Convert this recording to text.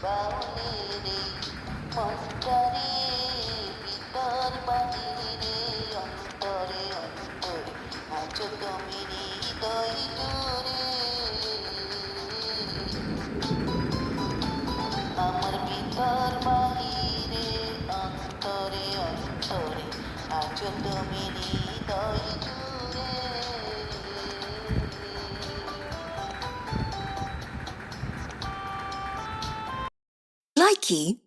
বাউলে রে মনটারে ভিতর বাহিরে অন্তরে অন্তরে আছো তুমি হৃদয় জুড়ে আমার ভিতর বাহিরে অন্তরে অন্তরে আছো তুমি হৃদয় জুড়ে Likey